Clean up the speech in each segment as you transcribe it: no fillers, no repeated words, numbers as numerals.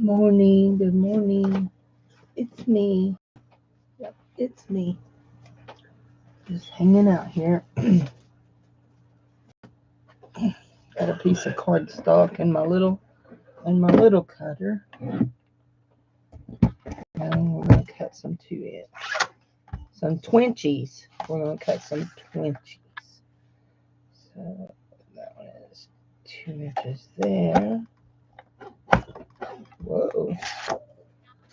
morning, good morning. It's me. Yep, it's me. Just hanging out here. Got a piece of cardstock in my little cutter. And we're gonna cut some twinchies. We're gonna cut some twinchies. So that one is 2 inches there. Whoa.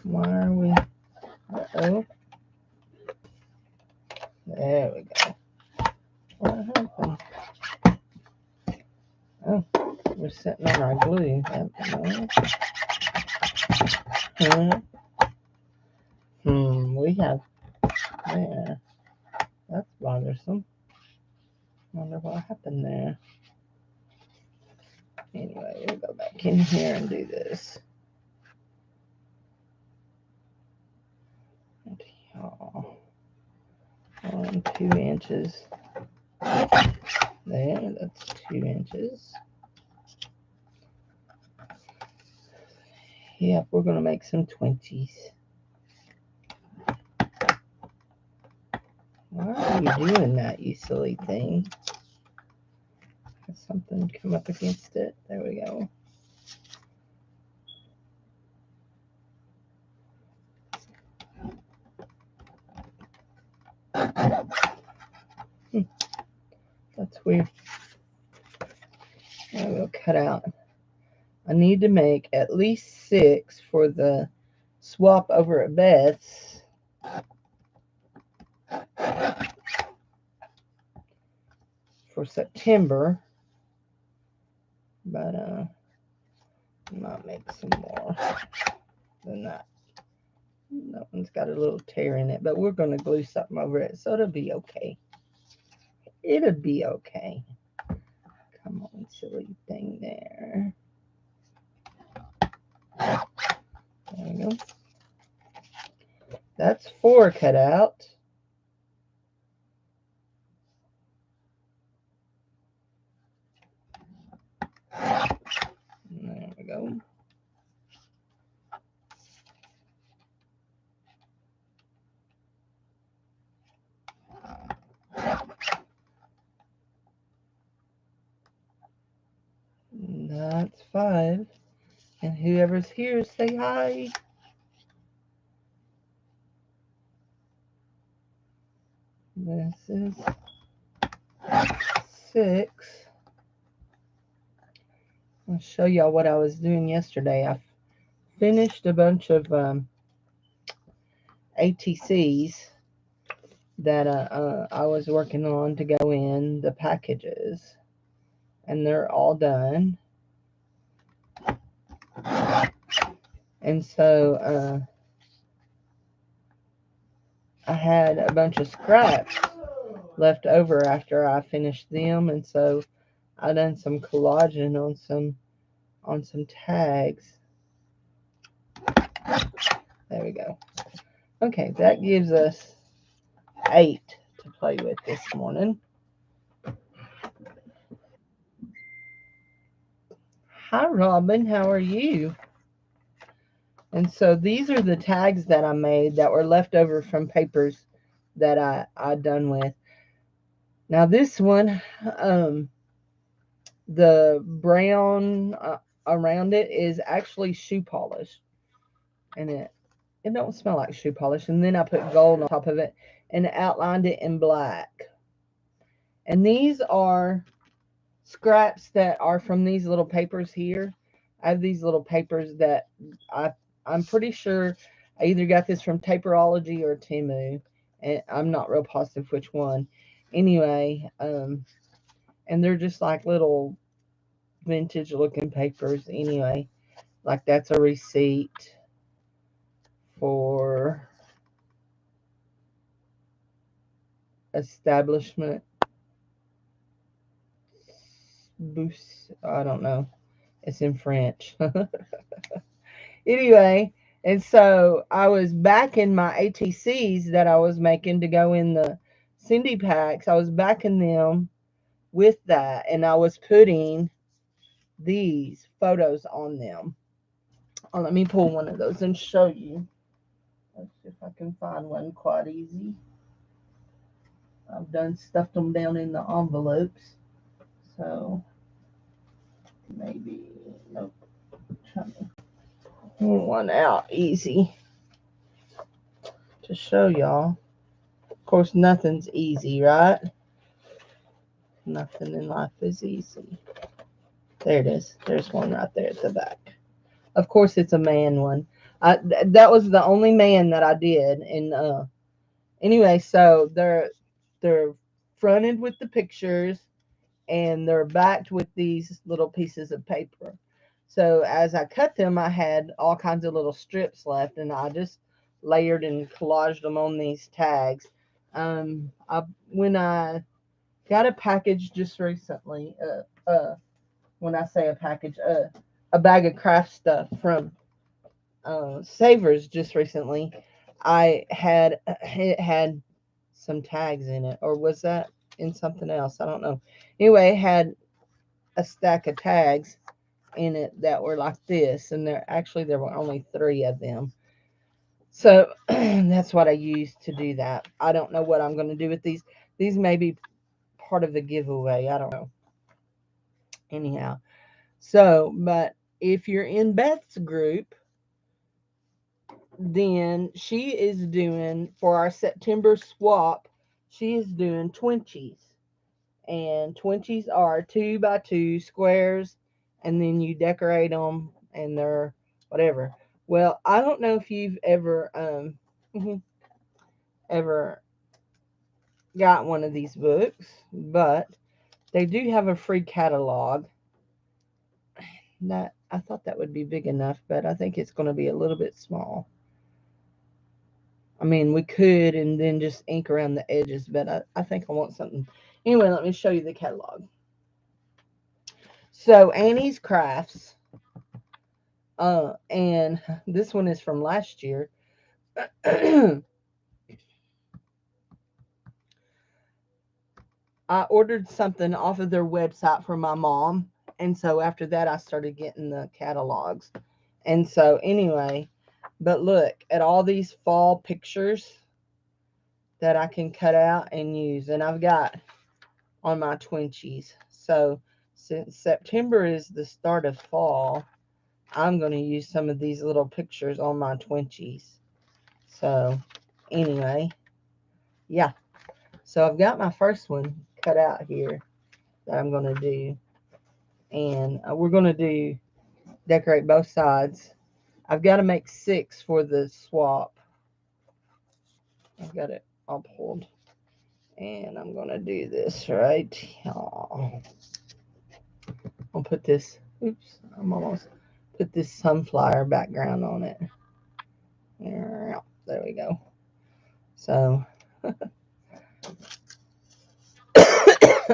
Why are we? Uh-oh. There we go. What happened? Oh, we're sitting on our glue. We have there. That's bothersome. Wonder what happened there. Anyway, we'll go back in here and do this. And, 2 inches. There, that's 2 inches. Yep, we're going to make some twinchies. Why are you doing that, you silly thing? Has something come up against it? There we go. That's weird. I will cut out. I need to make at least 6 for the swap over at Beth's. For September. But I might make some more than that. That one's got a little tear in it, but we're going to glue something over it, so it'll be okay. It'll be okay. Come on, silly thing there. There we go. That's 4 cut out. There we go. That's 5. And whoever's here, say hi. This is 6. I'll show y'all what I was doing yesterday. I finished a bunch of ATCs that I was working on to go in the packages, and they're all done. And so I had a bunch of scraps left over after I finished them, and so I done some collaging on some tags. There we go. Okay, that gives us 8 to play with this morning. Hi, Robin. How are you? And so these are the tags that I made that were left over from papers that I done with. Now this one, the brown around it is actually shoe polish, and it don't smell like shoe polish. And then I put gold on top of it and outlined it in black. And these are scraps that are from these little papers here. I have these little papers that I'm pretty sure I either got this from Taperology or Temu, and I'm not real positive which one. Anyway, and they're just like little vintage looking papers. Anyway, like that's a receipt for establishment boost. I don't know. It's in French. Anyway, and so I was backing my ATCs that I was making to go in the Cindy packs. I was backing them with that, and I was putting these photos on them Oh, let me pull one of those and show you. Let's see if I can find one quite easy. I've done stuffed them down in the envelopes. So maybe, nope. Trying to pull one out easy to show y'all. Of course, nothing's easy, right? Nothing in life is easy. There it is. There's one right there at the back. Of course, it's a man one. That was the only man that I did. And anyway, so they're fronted with the pictures, and they're backed with these little pieces of paper. So as I cut them, I had all kinds of little strips left, and I just layered and collaged them on these tags. When I got a package just recently, when I say a package, a bag of craft stuff from Savers just recently, it had some tags in it, or was that in something else? I don't know. Anyway, it had a stack of tags in it that were like this, and there were only 3 of them. So that's what I used to do that. I don't know what I'm going to do with these. These may be part of the giveaway. I don't know. Anyhow, so but if you're in Beth's group, then she is doing, for our September swap, she is doing 20s. And 20s are 2 by 2 squares, and then you decorate them, and they're whatever. Well, I don't know if you've ever ever got one of these books, but they do have a free catalog. That I thought that would be big enough, but I think it's going to be a little bit small. I mean, we could and then just ink around the edges, but I think I want something. Anyway, let me show you the catalog. So Annie's Crafts, and this one is from last year. I ordered something off of their website for my mom, and so after that I started getting the catalogs. And so anyway, but look at all these fall pictures that I can cut out and use, and I've got on my Twinchies. So since September is the start of fall, I'm going to use some of these little pictures on my Twinchies. So anyway, yeah. So I've got my first one cut out here that I'm going to do. And we're going to decorate both sides. I've got to make 6 for the swap. I've got it all pulled. And I'm going to do this right here. I'll put this, oops, I'm almost, put this sunflower background on it. There we go. So,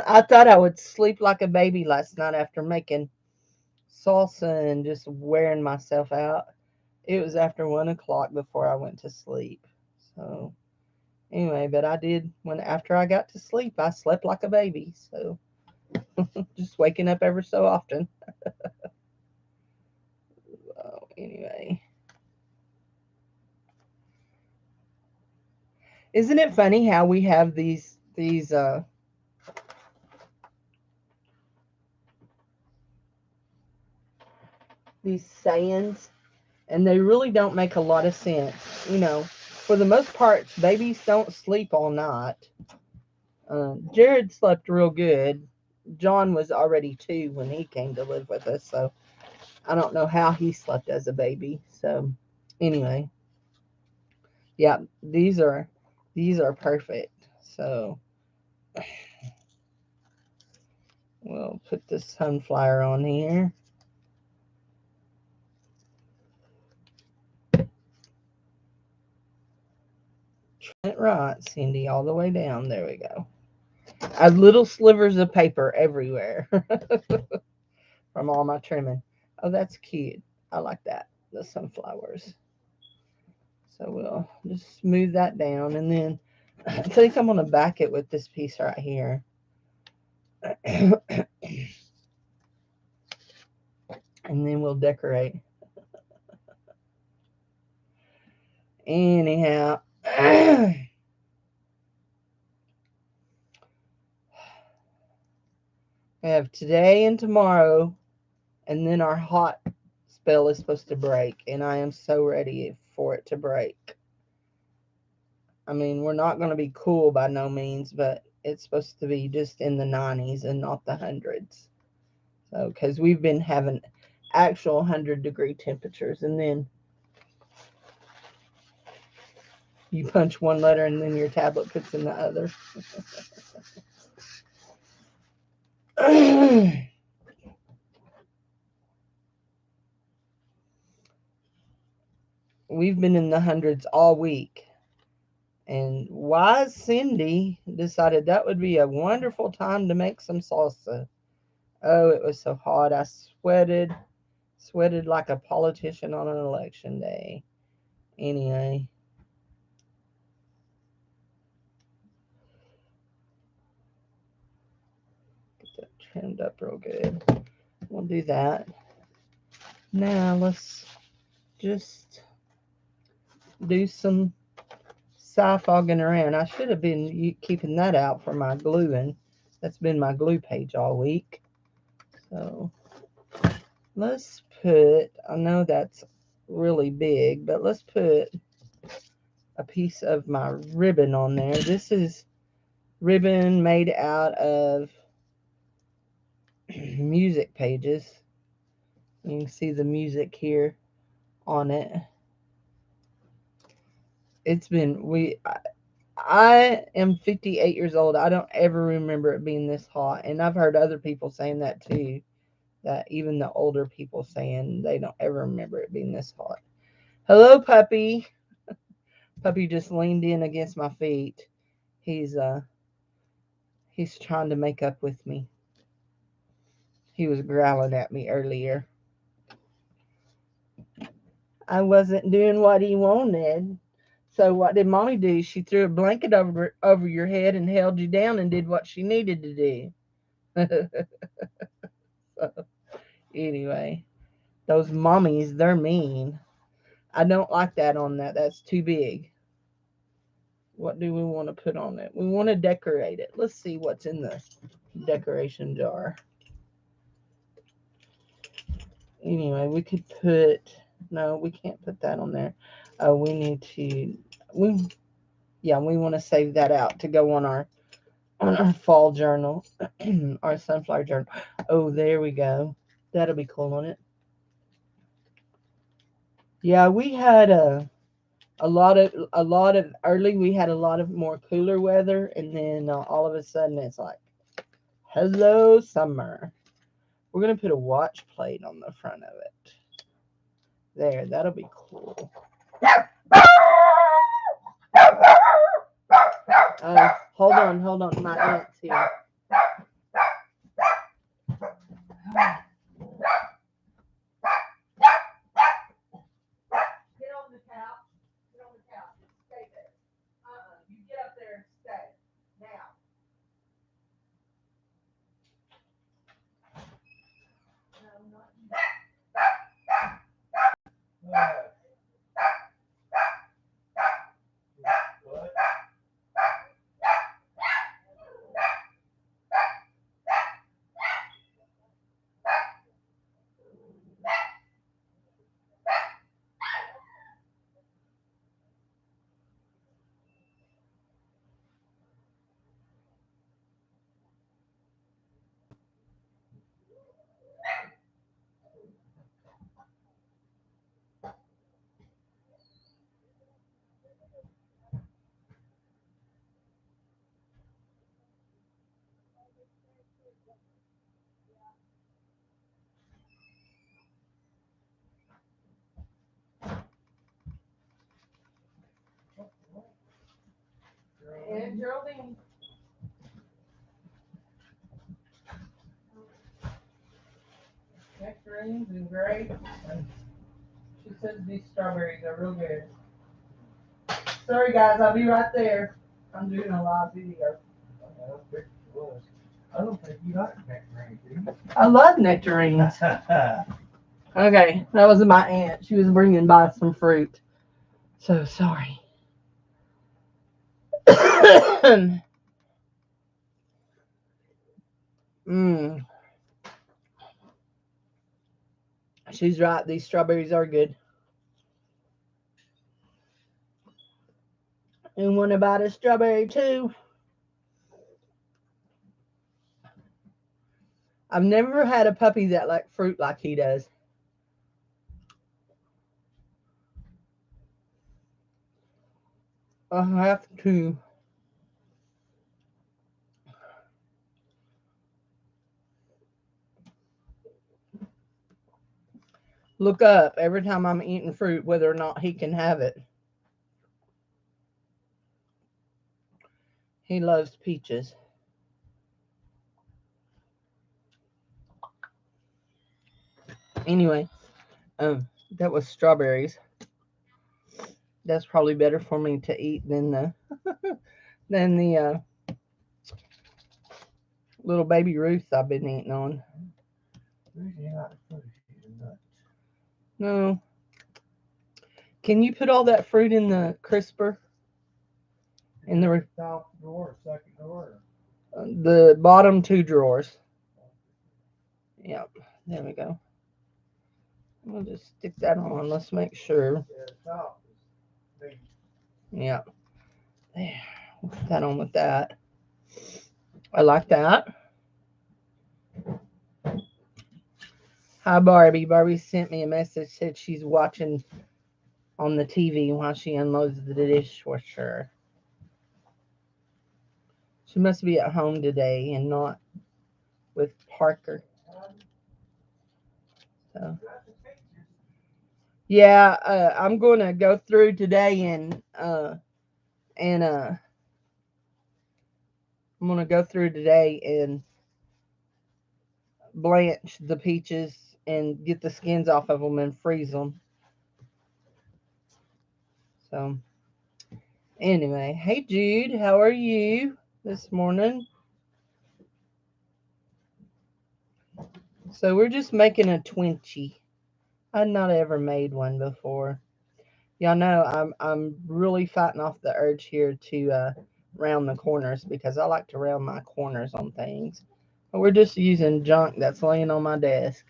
I thought I would sleep like a baby last night after making salsa and just wearing myself out. It was after 1 o'clock before I went to sleep. So, anyway, but I did, after I got to sleep, I slept like a baby. So, just waking up ever so often. Anyway. Isn't it funny how we have these sayings, and they really don't make a lot of sense. For the most part, babies don't sleep all night. Jared slept real good. John was already 2 when he came to live with us, so I don't know how he slept as a baby. So anyway, yeah, these are perfect. So we'll put this sunflower on here. It right, Cindy, all the way down. There we go. I have little slivers of paper everywhere from all my trimming. Oh, that's cute. I like that. The sunflowers. So we'll just smooth that down, and then I think I'm going to back it with this piece right here. And then we'll decorate. Anyhow, we have today and tomorrow, and then our hot spell is supposed to break, and I am so ready for it to break. I mean, we're not going to be cool by no means, but it's supposed to be just in the 90s and not the hundreds. So, because we've been having actual 100-degree temperatures, and then you punch one letter and then your tablet puts in the other. We've been in the hundreds all week. And wise Cindy decided that would be a wonderful time to make some salsa. Oh, it was so hot. I sweated like a politician on an election day. Anyway. Get that trimmed up real good. We'll do that. Now let's just do some sci-fogging around. I should have been keeping that out for my gluing. That's been my glue page all week. So let's put, I know that's really big, but let's put a piece of my ribbon on there. This is ribbon made out of music pages. You can see the music here on it. It's been, I am 58 years old. I don't ever remember it being this hot. And I've heard other people saying that too. That even the older people saying they don't ever remember it being this hot. Hello, puppy. Puppy just leaned in against my feet. He's trying to make up with me. He was growling at me earlier. I wasn't doing what he wanted. So what did Mommy do? She threw a blanket over your head and held you down and did what she needed to do. So, anyway, those mommies, they're mean. I don't like that on that. That's too big. What do we want to put on it? We want to decorate it. Let's see what's in the decoration jar. Anyway, we could put, no, we can't put that on there. We need to, we want to save that out to go on our fall journal, our sunflower journal. Oh, there we go. That'll be cool on it. Yeah, we had a lot of early. We had a lot of more cooler weather, and then all of a sudden it's like, hello summer. We're gonna put a watch plate on the front of it. There, that'll be cool. Hold on. My aunt's here. Get on the couch. Stay there. You get up there and stay. Now. No, not you. And Geraldine. Nectarines and grapes. She says these strawberries are real good. Sorry guys, I'll be right there. I'm doing a live video. I don't think you like nectarines, do you? I love nectarines. Okay, that was my aunt. She was bringing by some fruit. So sorry. mm. She's right. These strawberries are good. And want to buy a strawberry too? I've never had a puppy that liked fruit like he does. I have to look up every time I'm eating fruit whether or not he can have it. He loves peaches. Anyway, that was strawberries. That's probably better for me to eat than the than the little baby Ruth I've been eating on. No. Can you put all that fruit in the crisper? In the top drawer, second drawer. The bottom two drawers. Yep. There we go. We'll just stick that on. Let's make sure. Yeah, the top is big. Yeah. There. We'll put that on with that. I like that. Hi, Barbie. Barbie sent me a message, said she's watching on the TV while she unloads the dishwasher. She must be at home today and not with Parker. So, yeah, I'm going to go through today and I'm going to go through today and blanch the peaches and get the skins off of them and freeze them. So, anyway, hey Jude, how are you this morning? So we're just making a Twinkie. I'd not ever made one before. Y'all know I'm really fighting off the urge here to round the corners because I like to round my corners on things. But we're just using junk that's laying on my desk.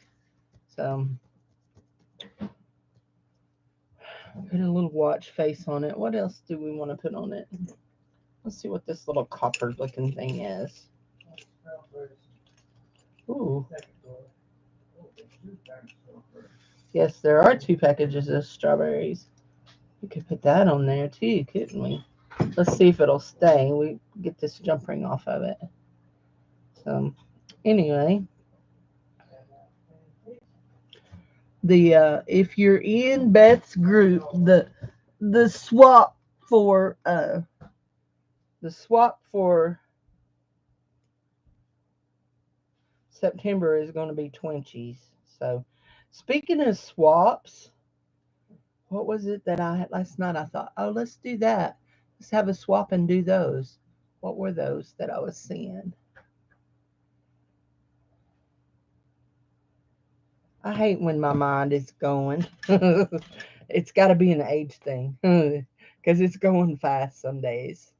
So put a little watch face on it. What else do we want to put on it? Let's see what this little copper looking thing is. Ooh. Yes, there are 2 packages of strawberries. We could put that on there too, couldn't we? Let's see if it'll stay. We get this jump ring off of it. So, anyway, the if you're in Beth's group, the swap for September is going to be Twinkies. So, speaking of swaps, what was it that I had last night? I thought, oh, let's do that. Let's have a swap and do those. What were those that I was seeing? I hate when my mind is going. It's got to be an age thing because it's going fast some days.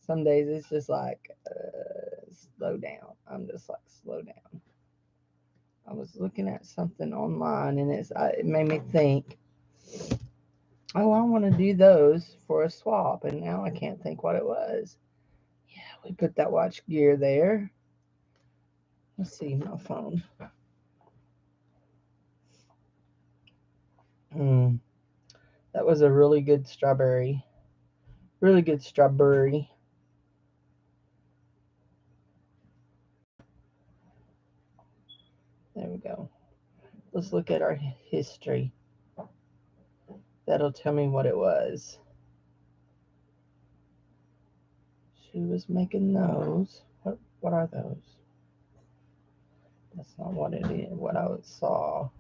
Some days it's just like, slow down. I'm just like, slow down. I was looking at something online and it made me think, oh, I want to do those for a swap. And now I can't think what it was. Yeah, we put that watch gear there. Let's see my phone. That was a really good strawberry. Really good strawberry. There we go. Let's look at our history. That'll tell me what it was. She was making those. What are those? That's not what it is. What I saw.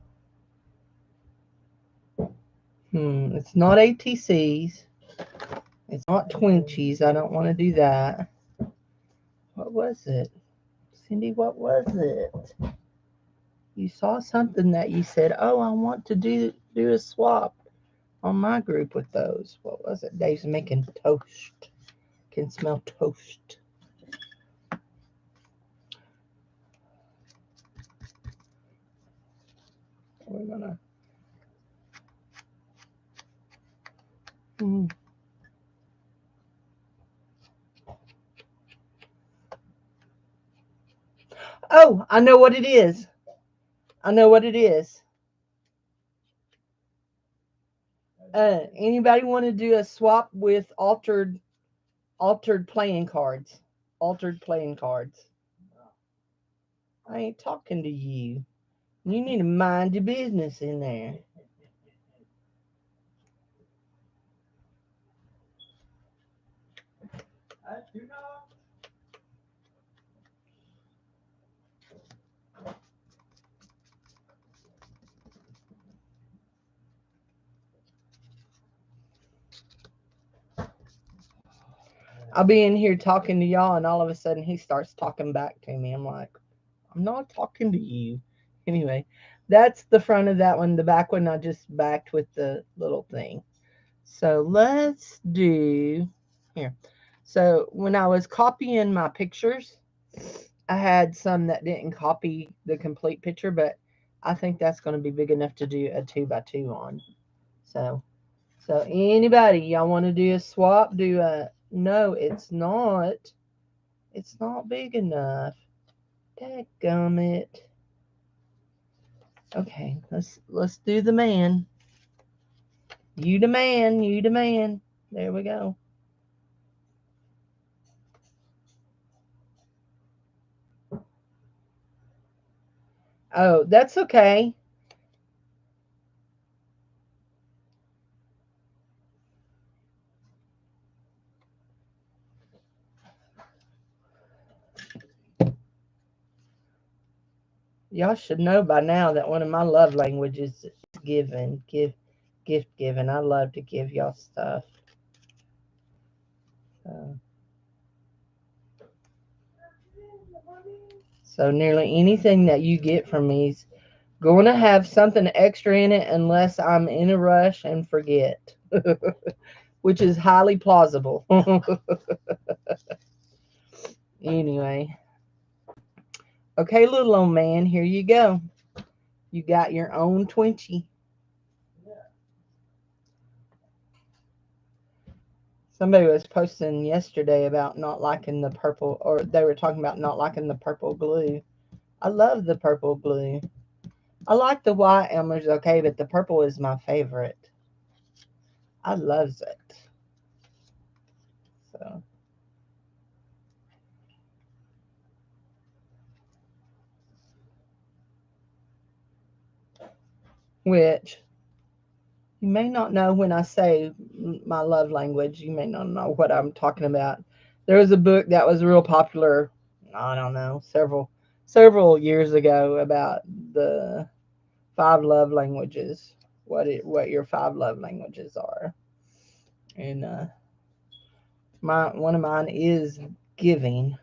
It's not ATCs. It's not Twinkies. I don't want to do that. What was it? Cindy, what was it? You saw something that you said, oh, I want to do a swap on my group with those. What was it? Dave's making toast. Can smell toast. We're gonna. Mm. Oh, I know what it is. I know what it is. Anybody want to do a swap with altered playing cards? Altered playing cards. I ain't talking to you. You need to mind your business in there. I do not. I'll be in here talking to y'all, and all of a sudden he starts talking back to me. I'm like, I'm not talking to you. Anyway, that's the front of that one. The back one I just backed with the little thing. So let's do here. So when I was copying my pictures, I had some that didn't copy the complete picture, but I think that's going to be big enough to do a 2x2 on. So, so anybody, y'all want to do a swap? Do a no? It's not. It's not big enough. Dadgummit. Okay, let's do the man. You the man. You the man. There we go. Oh, that's okay. Y'all should know by now that one of my love languages is giving, gift giving. I love to give y'all stuff. So, so nearly anything that you get from me is going to have something extra in it unless I'm in a rush and forget, which is highly plausible. Anyway, okay, little old man, here you go. You got your own Twinchie. Somebody was posting yesterday about not liking the purple, or they were talking about not liking the purple glue. I love the purple glue. I like the white Elmer's okay, but the purple is my favorite. I loves it. So, which you may not know when I say my love language. You may not know what I'm talking about. There was a book that was real popular. I don't know, several years ago about the five love languages. What your five love languages are, and my one of mine is giving.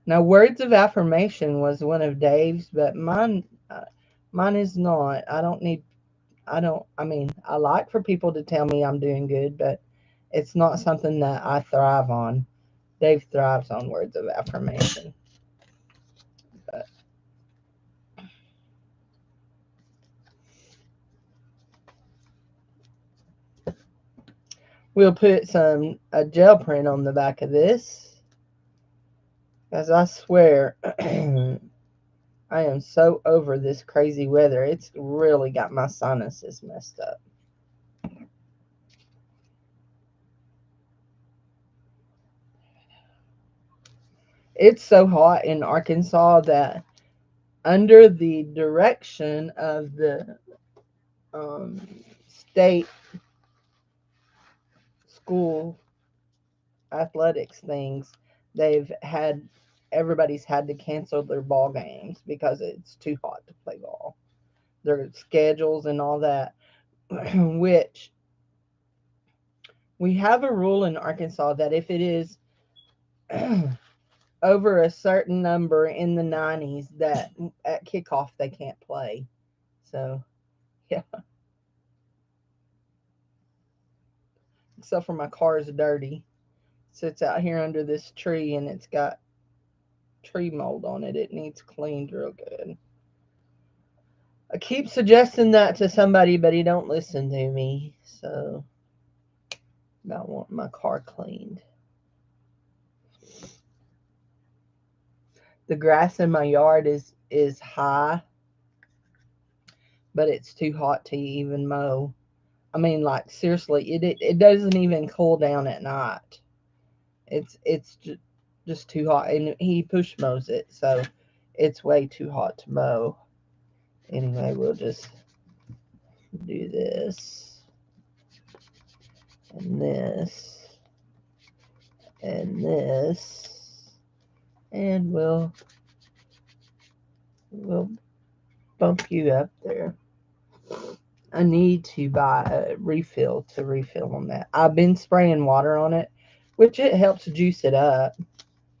Now, words of affirmation was one of Dave's, but mine is not. I don't need. I don't. I mean, I like for people to tell me I'm doing good, but it's not something that I thrive on. Dave thrives on words of affirmation. But we'll put a gel print on the back of this, as I swear, I am so over this crazy weather. It's really got my sinuses messed up. It's so hot in Arkansas that under the direction of the um, state school athletics things, they've had everybody's had to cancel their ball games because it's too hot to play ball. Their schedules and all that, which we have a rule in Arkansas that if it is over a certain number in the 90s that at kickoff they can't play. So, yeah, except for my car is dirty. Sits out here under this tree and it's got tree mold on it. It needs cleaned real good. I keep suggesting that to somebody, but he don't listen to me. So, about wanting my car cleaned. The grass in my yard is high, but it's too hot to even mow. I mean, like seriously, it doesn't even cool down at night. It's just too hot, and he push mows it, so it's way too hot to mow. Anyway, we'll just do this and this and this, and we'll bump you up there. I need to buy a refill to refill on that. I've been spraying water on it, which it helps juice it up,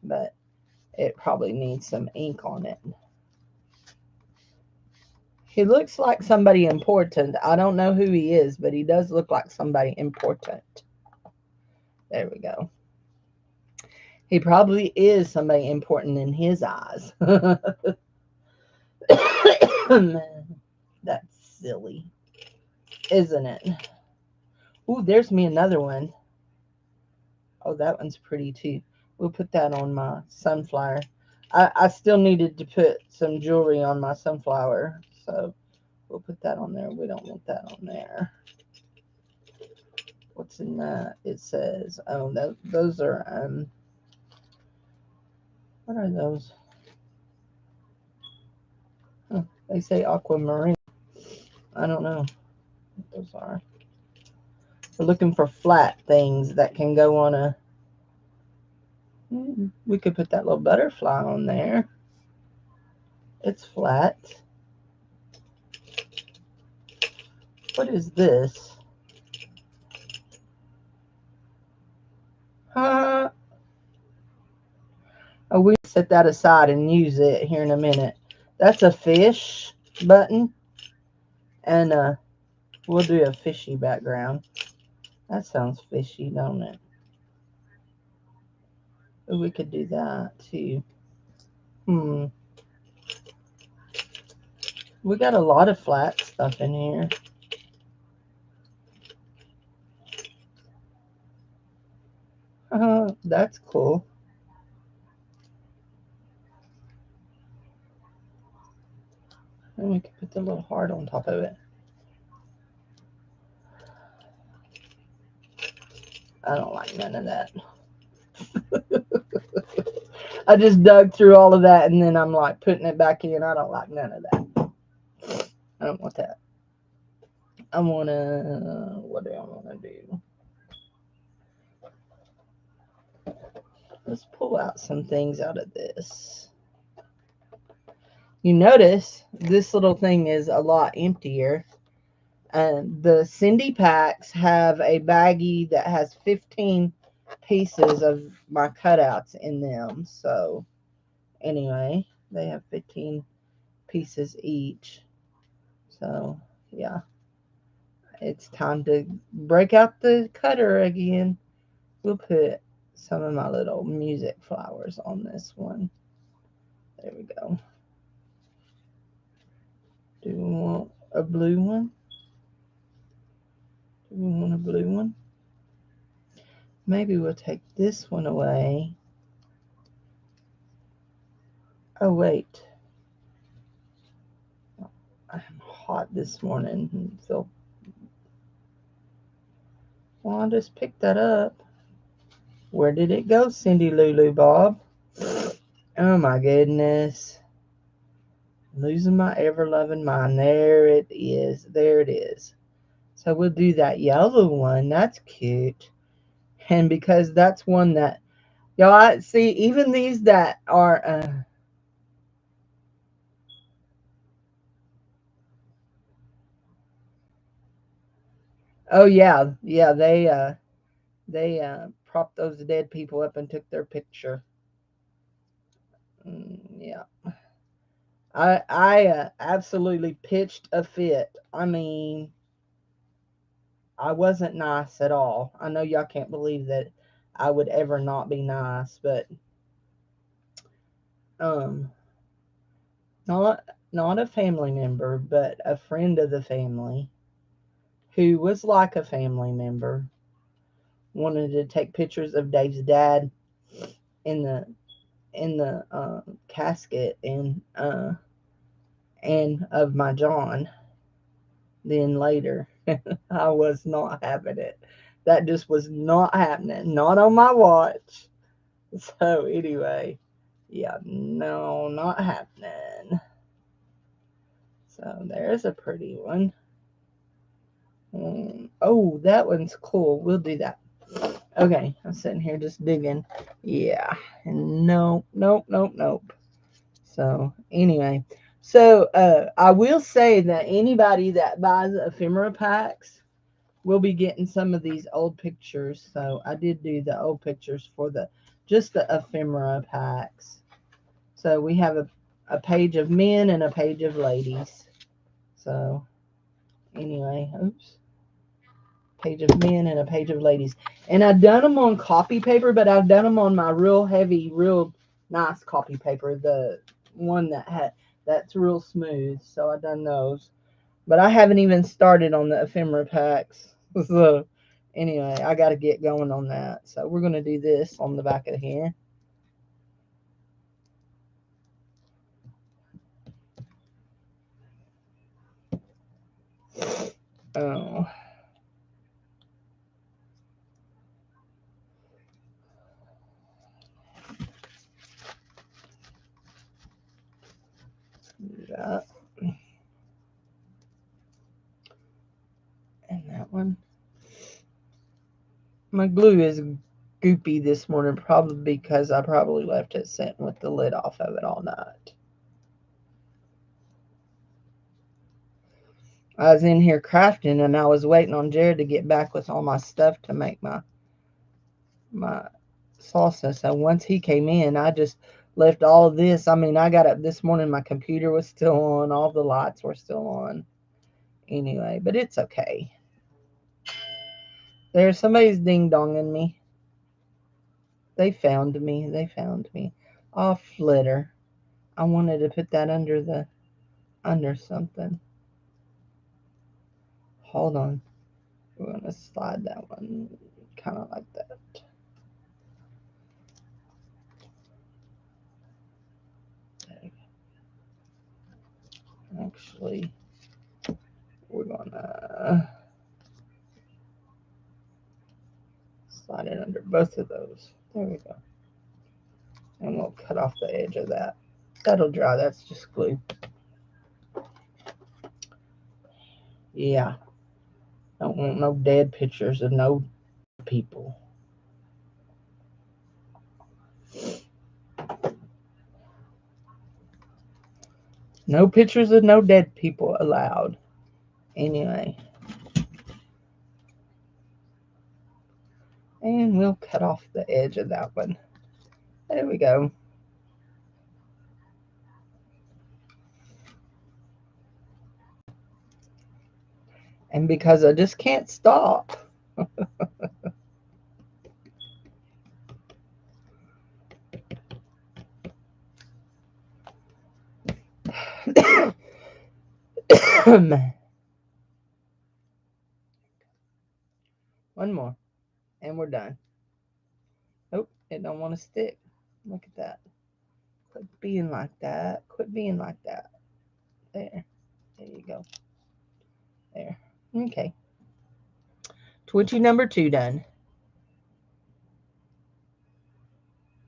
but it probably needs some ink on it. He looks like somebody important. I don't know who he is, but he does look like somebody important. There we go. He probably is somebody important in his eyes. That's silly, isn't it? Ooh, there's me another one. Oh, that one's pretty too. We'll put that on my sunflower. I still needed to put some jewelry on my sunflower, so we'll put that on there. We don't want that on there. What's in that? It says, oh, those are, what are those? Huh, they say aquamarine. I don't know what those are. We're looking for flat things that can go on a, we could put that little butterfly on there. It's flat. What is this? Huh? Oh, we set that aside and use it here in a minute. That's a fish button, and we'll do a fishy background. That sounds fishy, don't it? But we could do that too. We got a lot of flat stuff in here. That's cool. And we could put the little heart on top of it. I don't like none of that. I just dug through all of that and then I'm like putting it back in. I don't like none of that. I don't want that. I want to, what do I want to do? Let's pull out some things out of this. You notice this little thing is a lot emptier. The Cindy packs have a baggie that has 15 pieces of my cutouts in them. So anyway, they have 15 pieces each. So yeah, it's time to break out the cutter again. We'll put some of my little music flowers on this one. There we go. Do we want a blue one? Do we want a blue one? Maybe we'll take this one away. Oh, wait. I'm hot this morning. So, well, I'll just pick that up. Where did it go, Cindy Lulu Bob? Oh, my goodness. Losing my ever-loving mind. There it is. There it is. So we'll do that yellow one. That's cute. And because that's one that, y'all, see, even these that are, oh, yeah. Yeah, they propped those dead people up and took their picture. Yeah. I absolutely pitched a fit. I mean, I wasn't nice at all. I know y'all can't believe that I would ever not be nice, but um not not a family member, but a friend of the family who was like a family member wanted to take pictures of Dave's dad in the casket and of my John. Then later, I was not having it. That just was not happening. Not on my watch. So anyway, yeah, no, not happening. So there's a pretty one. Oh, that one's cool. We'll do that. Okay, I'm sitting here just digging. Yeah, nope, nope, nope, nope. So anyway, I will say that anybody that buys ephemera packs will be getting some of these old pictures. So I did do the old pictures for just the ephemera packs. So we have a page of men and a page of ladies. So anyway, oops. Page of men and a page of ladies. And I've done them on copy paper, but I've done them on my real heavy, real nice copy paper, the one that's real smooth. So I've done those. But I haven't even started on the ephemera packs. So anyway, I got to get going on that. So we're going to do this on the back of here. Oh. That. And that one. My glue is goopy this morning, probably because I probably left it sitting with the lid off of it all night. I was in here crafting and I was waiting on Jared to get back with all my stuff to make my salsa. So once he came in, I just left all of this. I mean, I got up this morning, my computer was still on, all the lights were still on. Anyway, but it's okay. There's somebody's ding donging me. They found me. They found me. Off flitter. I wanted to put that under something. Hold on. We're gonna slide that one kind of like that. Actually, we're gonna slide it under both of those. There we go. And we'll cut off the edge of that. That'll dry. That's just glue. Yeah. Don't want no dead pictures of no people. No pictures of no dead people allowed. Anyway. And we'll cut off the edge of that one. There we go. And because I just can't stop. One more. And we're done. Oh, it don't want to stick. Look at that. Quit being like that. Quit being like that. There. There you go. There. Okay. Twitchy number 2 done.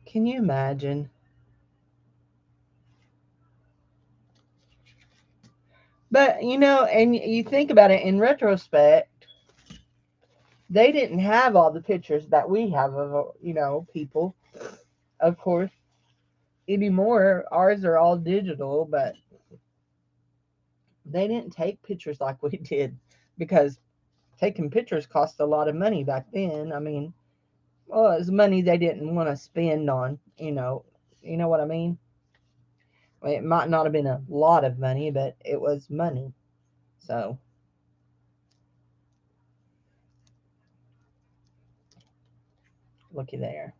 Can you imagine? But, and you think about it in retrospect, they didn't have all the pictures that we have of, people. Of course, anymore, ours are all digital, but they didn't take pictures like we did because taking pictures cost a lot of money back then. I mean, well, it's money they didn't want to spend on, you know what I mean? It might not have been a lot of money, but it was money. So, looky there.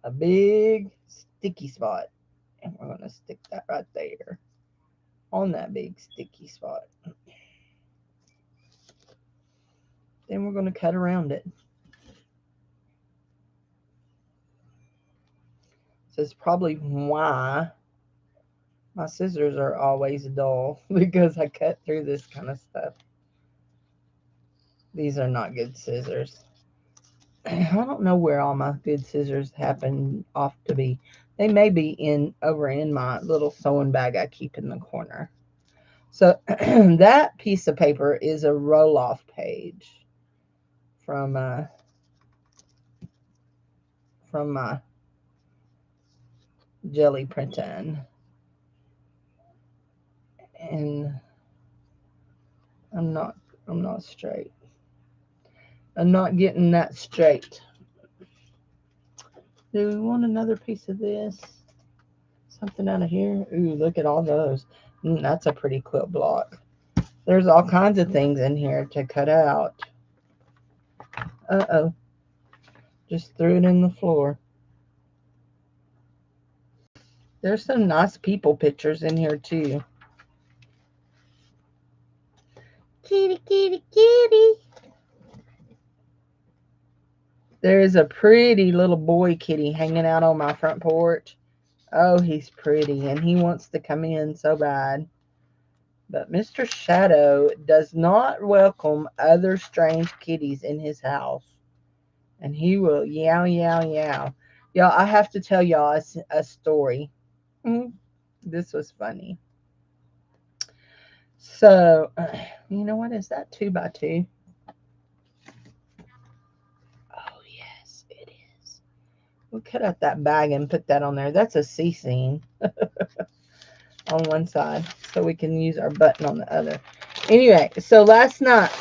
A big sticky spot. And we're going to stick that right there on that big sticky spot. Then we're going to cut around it. So it's probably why my scissors are always dull, because I cut through this kind of stuff. These are not good scissors. I don't know where all my good scissors happen off to be. They may be over in my little sewing bag I keep in the corner. So that piece of paper is a roll-off page from my jelly printing, and I'm not straight. I'm not getting that straight. Do we want another piece of this? Something out of here? Ooh, look at all those. That's a pretty quilt block. There's all kinds of things in here to cut out. Uh-oh. Just threw it in the floor. There's some nice people pictures in here, too. Kitty, kitty, kitty. There's a pretty little boy kitty hanging out on my front porch. Oh, he's pretty, and he wants to come in so bad. But Mr. Shadow does not welcome other strange kitties in his house. And he will yow, yow, yow. Y'all, I have to tell y'all a story. This was funny. So, you know what? Is that 2x2? Oh, yes, it is. We'll cut out that bag and put that on there. That's a C seam on one side, so we can use our button on the other. Anyway, so last night,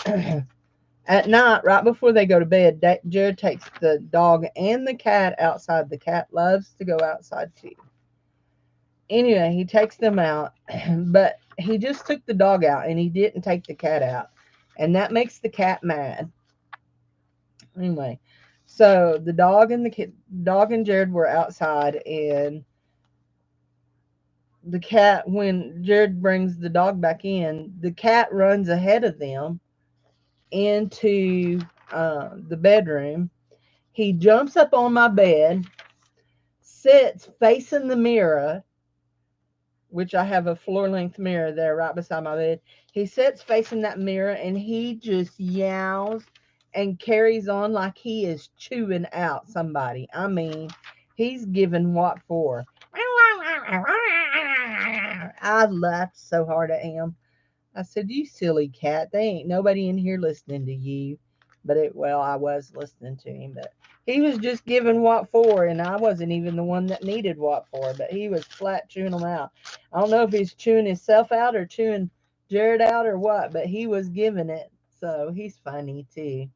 at night, right before they go to bed, Jared takes the dog and the cat outside. The cat loves to go outside too. Anyway, he takes them out, but he just took the dog out and he didn't take the cat out. And that makes the cat mad. Anyway, so the dog and Jared were outside, and the cat, when Jared brings the dog back in, the cat runs ahead of them into the bedroom. He jumps up on my bed, sits facing the mirror, which I have a floor-length mirror there right beside my bed. He sits facing that mirror, and he just yowls and carries on like he is chewing out somebody. I mean, he's giving what for. I laughed so hard at him. I said, "You silly cat. They ain't nobody in here listening to you." But I was listening to him, but he was just giving what for, and I wasn't even the one that needed what for, but he was flat chewing them out. I don't know if he's chewing himself out or chewing Jared out or what, but he was giving it. So he's funny too.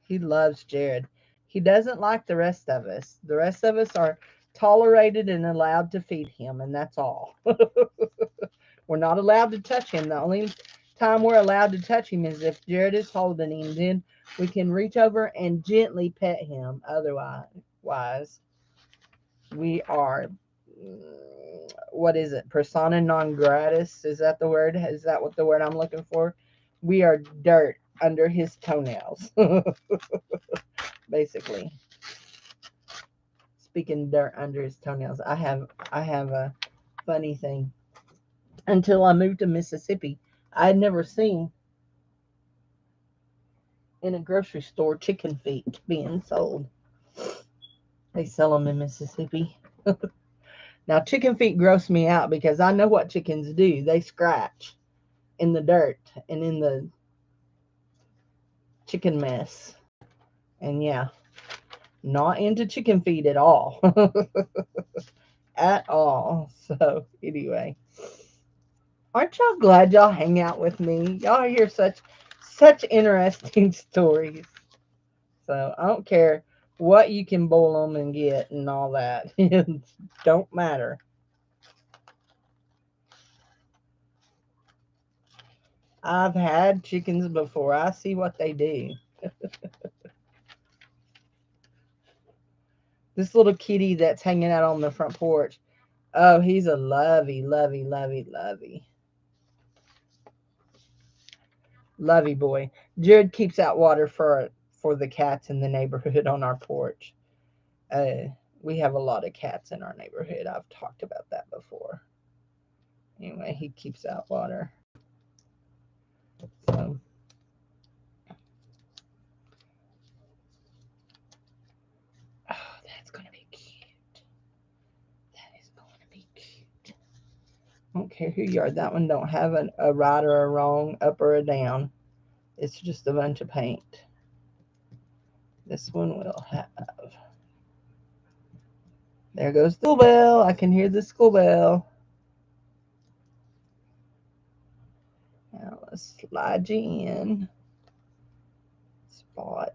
He loves Jared. He doesn't like the rest of us. The rest of us are tolerated and allowed to feed him, and that's all. We're not allowed to touch him. The only time we're allowed to touch him is if Jared is holding him. Then we can reach over and gently pet him. Otherwise, we are, what is it? Persona non gratis? Is that the word? Is that what the word I'm looking for? We are dirt under his toenails. Basically. Speaking dirt under his toenails, I have a funny thing. Until I moved to Mississippi, I had never seen in a grocery store chicken feet being sold. They sell them in Mississippi. Now, chicken feet gross me out because I know what chickens do. They scratch in the dirt and in the chicken mess. And yeah, not into chicken feet at all. At all. So, anyway. Aren't y'all glad y'all hang out with me? Y'all hear such interesting stories. So I don't care what you can boil them and get and all that. It don't matter. I've had chickens before. I see what they do. This little kitty that's hanging out on the front porch. Oh, he's a lovey, lovey, lovey, lovey. Lovey boy. Jared keeps out water for the cats in the neighborhood on our porch. Uh, we have a lot of cats in our neighborhood. I've talked about that before. Anyway, he keeps out water. So, oh, that's gonna be cute. That is going to be cute. I don't care who you are. That one don't have a right or a wrong, up or a down. It's just a bunch of paint. This one will have. There goes the school bell. I can hear the school bell. Now let's slide you in. Spot.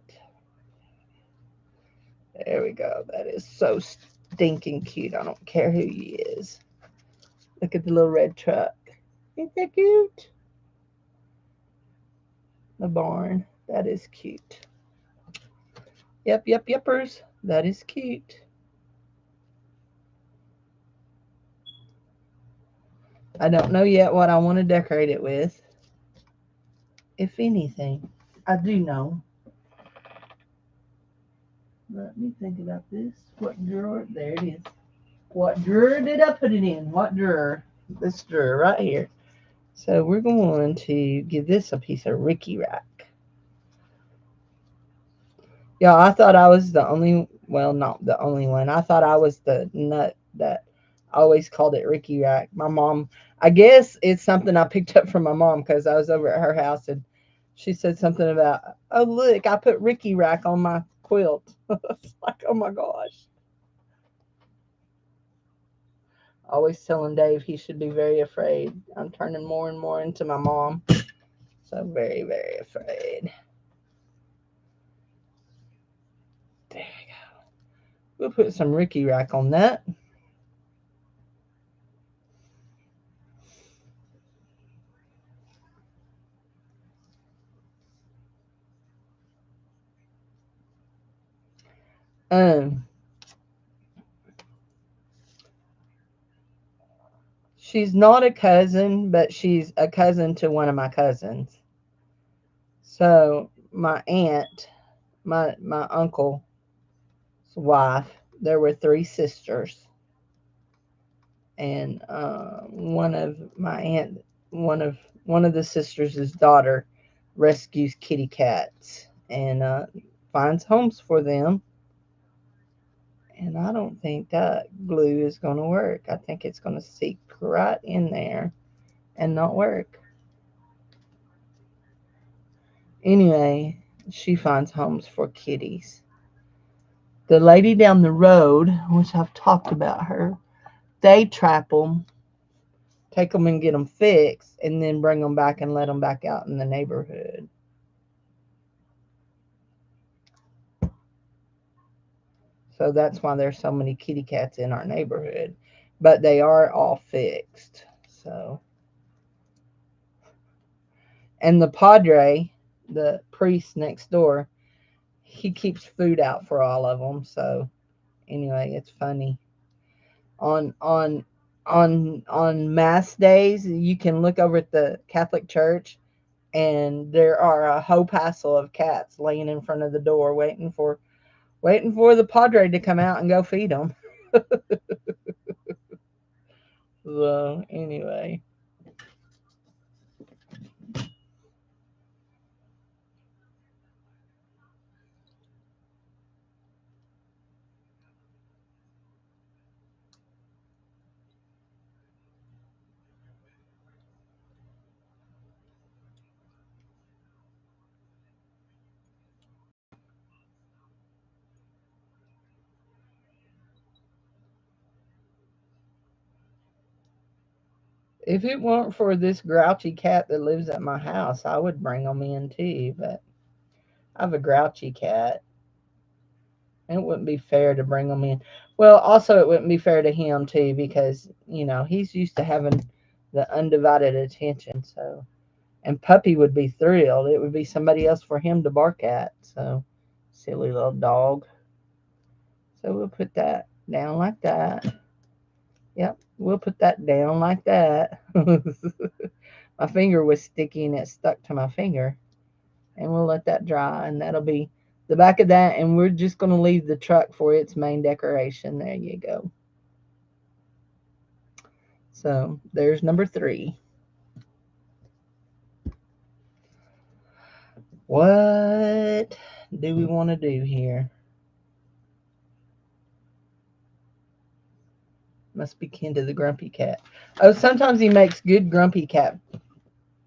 There we go. That is so stinking cute. I don't care who he is. Look at the little red truck. Ain't that cute? The barn. That is cute. Yep, yepers. That is cute. I don't know yet what I want to decorate it with. If anything. I do know. Let me think about this. What drawer? There it is. What drawer did I put it in? What drawer? This drawer right here. So we're going to give this a piece of Ricky Rack. Yeah, I thought I was the only, well, not the only one. I thought I was the nut that always called it Ricky Rack. My mom, I guess it's something I picked up from my mom because I was over at her house and she said something about, oh, look, I put Ricky Rack on my quilt. It's like, oh my gosh. Always telling Dave he should be very afraid. I'm turning more and more into my mom. So very, very afraid. There we go. We'll put some Ricky Rack on that. Um, she's not a cousin, but she's a cousin to one of my cousins. So my aunt, my uncle's wife, there were three sisters, and one of my aunt, one of the sisters' daughter, rescues kitty cats and finds homes for them. And I don't think that glue is going to work. I think it's going to seep right in there and not work. Anyway, she finds homes for kitties. The lady down the road, which I've talked about her, they trap them, take them and get them fixed, and then bring them back and let them back out in the neighborhood. So that's why there's so many kitty cats in our neighborhood. But they are all fixed. So, and the padre, the priest next door, he keeps food out for all of them. So anyway, it's funny. On mass days, you can look over at the Catholic Church, and there are a whole passel of cats laying in front of the door, waiting for the padre to come out and go feed them. So anyway, if it weren't for this grouchy cat that lives at my house, I would bring them in too. But I have a grouchy cat. And it wouldn't be fair to bring them in. Well, also it wouldn't be fair to him too because he's used to having the undivided attention. So, And Puppy would be thrilled. It would be somebody else for him to bark at. So, silly little dog. So we'll put that down like that. Yep, we'll put that down like that. My finger was sticky and it stuck to my finger. And we'll let that dry, and that'll be the back of that. And we're just going to leave the truck for its main decoration. There you go. So there's number 3. What do we want to do here? Must be kin to the grumpy cat. Oh, sometimes he makes good grumpy cat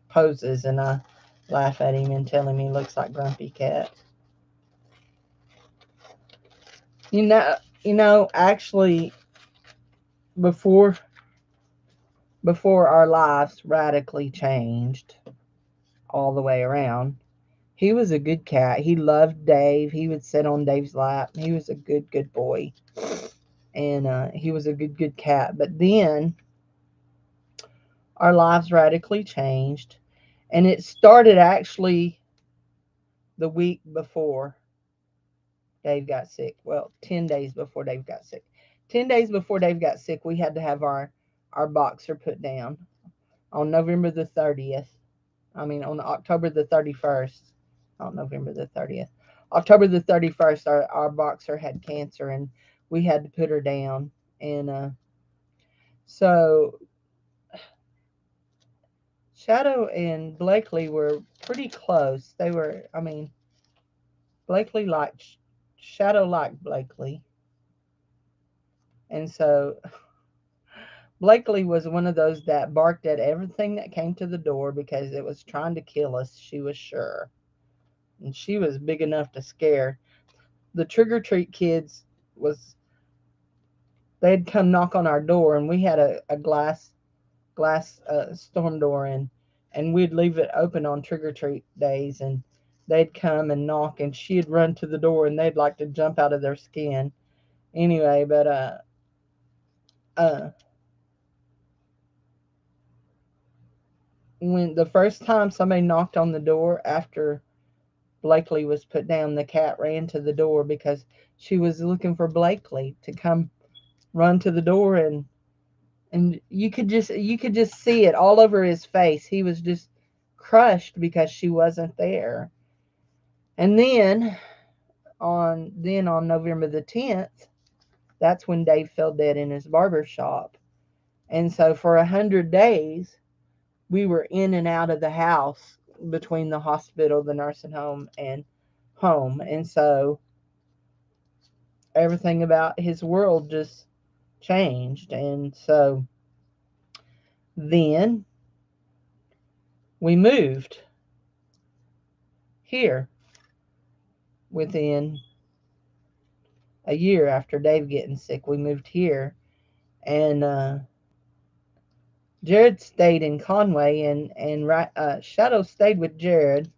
poses, and I laugh at him and tell him he looks like grumpy cat. Actually, before our lives radically changed all the way around, he was a good cat. He loved Dave. He would sit on Dave's lap. He was a good boy. And he was a good cat. But then our lives radically changed. And it started actually the week before Dave got sick. Well, 10 days before Dave got sick. 10 days before Dave got sick, we had to have our boxer put down on November the 30th. On October the 31st. Not November the 30th. October the 31st, our boxer had cancer, and we had to put her down. And so Shadow and Blakely were pretty close. They were, Blakely liked, Shadow liked Blakely. And so Blakely was one of those that barked at everything that came to the door because it was trying to kill us, she was sure. And she was big enough to scare. The trick-or-treat kids they'd come knock on our door, and we had a glass storm door, and we'd leave it open on trick-or-treat days, and they'd come and knock, and she'd run to the door, and they'd like to jump out of their skin. Anyway, but when the first time somebody knocked on the door after Blakely was put down, the cat ran to the door because she was looking for Blakely to come run to the door, and you could just see it all over his face. He was just crushed because she wasn't there. And then on November the 10th, that's when Dave fell dead in his barber shop. And so for 100 days, we were in and out of the house between the hospital, the nursing home, and home. And so everything about his world just changed. And so then we moved here within a year after Dave getting sick. We moved here, and Jared stayed in Conway, and Shadow stayed with Jared.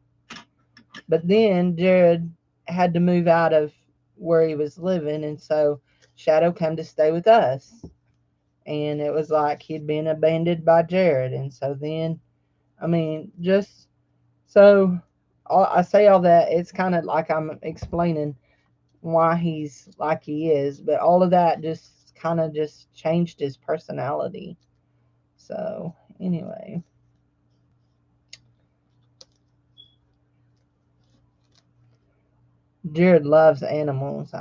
But then Jared had to move out of where he was living, and so Shadow come to stay with us. And it was like he'd been abandoned by Jared. And so then, just so I say all that, it's kind of like I'm explaining why he's like he is, but all of that just kind of just changed his personality. So anyway, Jared loves animals.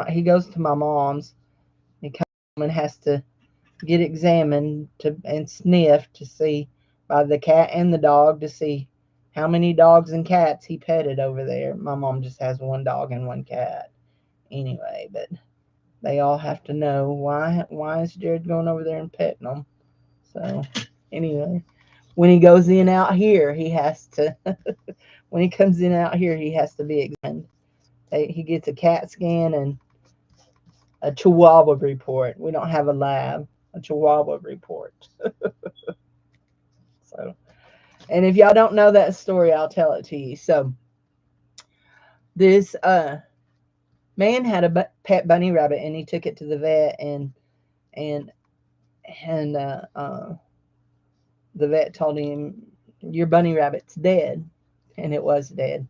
He goes to my mom's. He comes home and has to get examined and sniffed to see by the cat and the dog to see how many dogs and cats he petted over there. My mom just has one dog and one cat. Anyway, but they all have to know why is Jared going over there and petting them. So anyway, when he goes in out here, he has to when he comes in out here, he has to be examined. He gets a CAT scan and a Chihuahua report. We don't have a lab. A Chihuahua report. So, and if y'all don't know that story, I'll tell it to you. So, this man had a pet bunny rabbit, and he took it to the vet, and the vet told him your bunny rabbit's dead. And it was dead.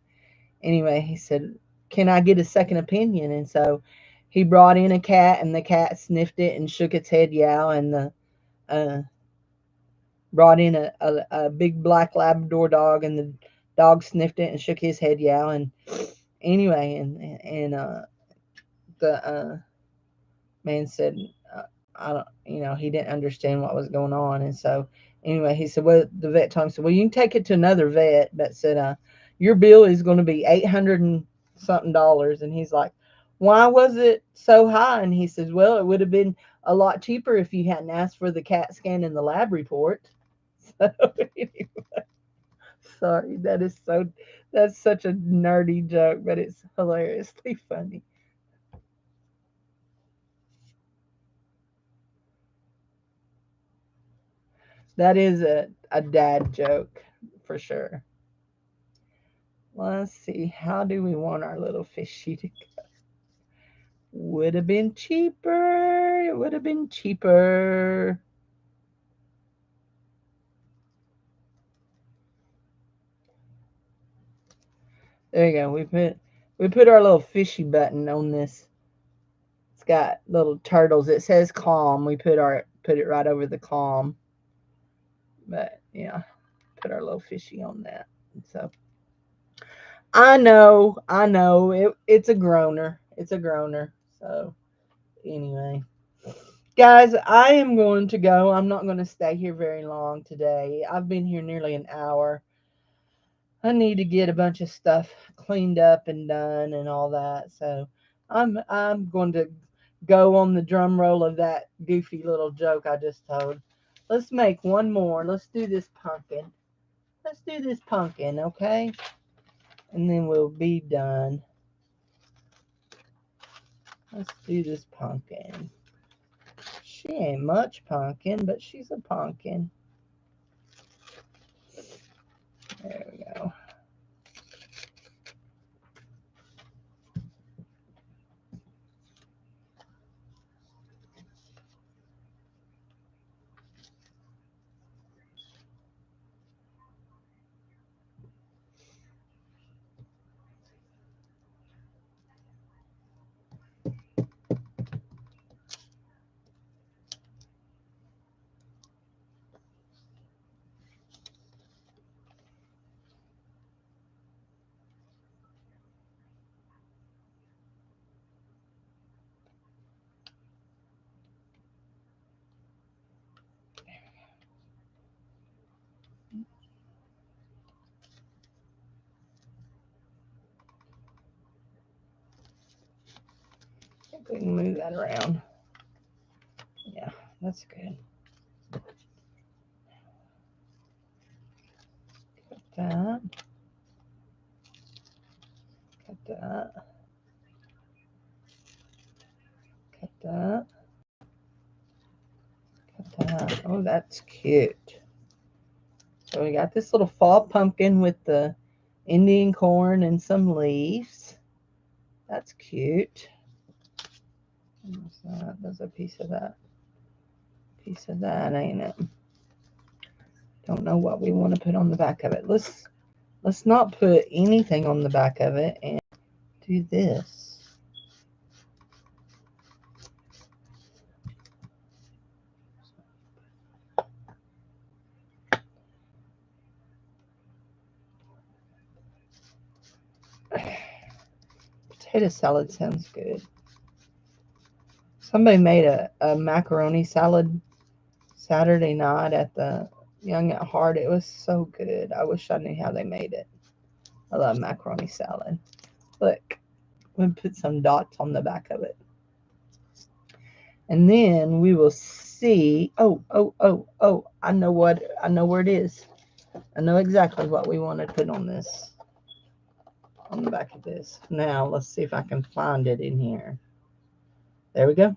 Anyway, he said, can I get a second opinion? And so he brought in a cat, and the cat sniffed it and shook its head, yeah. And the uh, brought in a big black Labrador dog, and the dog sniffed it and shook his head, yeah. And anyway, and the man said, uh, I don't, he didn't understand what was going on. And so anyway, he said, well, the vet told him, said, well, you can take it to another vet, but said, your bill is going to be $800 and something. And he's like, why was it so high? And he says, well, it would have been a lot cheaper if you hadn't asked for the CAT scan and the lab report. So anyway, sorry, that's such a nerdy joke, but it's hilariously funny. That is a dad joke for sure. Let's see. How do we want our little fishy to go? Would have been cheaper. It would have been cheaper. There you go. We put our little fishy button on this. It's got little turtles. It says calm. We put it right over the calm. But yeah, put our little fishy on that. So I know. It's a groaner. It's a groaner. So anyway. Guys, I am going to go. I'm not going to stay here very long today. I've been here nearly an hour. I need to get a bunch of stuff cleaned up and done and all that. So I'm going to go on the drum roll of that goofy little joke I just told. Let's make one more. Let's do this pumpkin. Let's do this pumpkin, okay? And then we'll be done. Let's do this pumpkin. She ain't much pumpkin, but she's a pumpkin. There we go. We can move that around. Yeah, that's good. Cut that. Cut that. Cut that. Cut that. Oh, that's cute. So we got this little fall pumpkin with the Indian corn and some leaves. That's cute. What's that? There's a piece of that. Piece of that, ain't it? Don't know what we want to put on the back of it. Let's not put anything on the back of it and do this. Potato salad sounds good. Somebody made a macaroni salad Saturday night at the Young at Heart. It was so good. I wish I knew how they made it. I love macaroni salad. Look, we put some dots on the back of it. And then we will see. Oh, I know where it is. I know exactly what we want to put on this. On the back of this. Now, let's see if I can find it in here. There we go.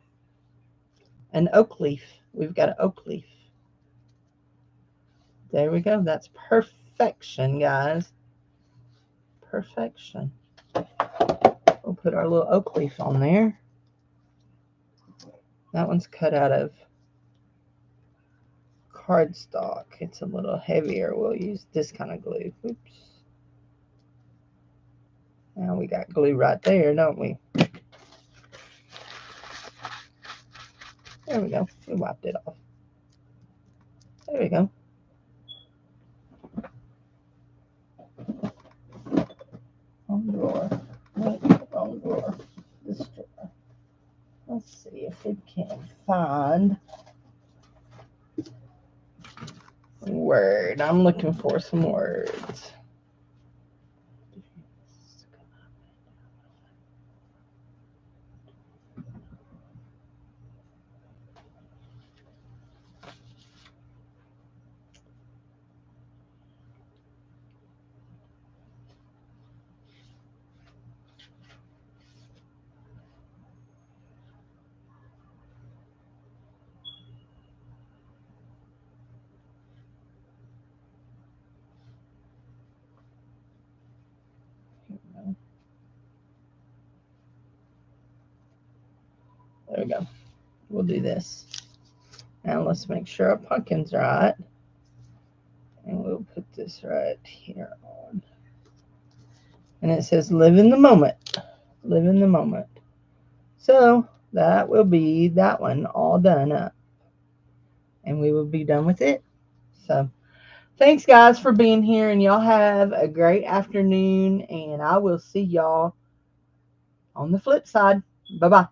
An oak leaf. We've got an oak leaf. There we go. That's perfection, guys. Perfection. We'll put our little oak leaf on there. That one's cut out of cardstock. It's a little heavier. We'll use this kind of glue. Oops. Now we got glue right there, don't we? There we go. We wiped it off. There we go. Wrong drawer. Nope, wrong drawer. This drawer. Let's see if we can find a word. I'm looking for some words. There we go. We'll do this. Now let's make sure our pumpkin's right. And we'll put this right here on. And it says live in the moment. Live in the moment. So that will be that one all done up. And we will be done with it. So thanks guys for being here. And y'all have a great afternoon. And I will see y'all on the flip side. Bye-bye.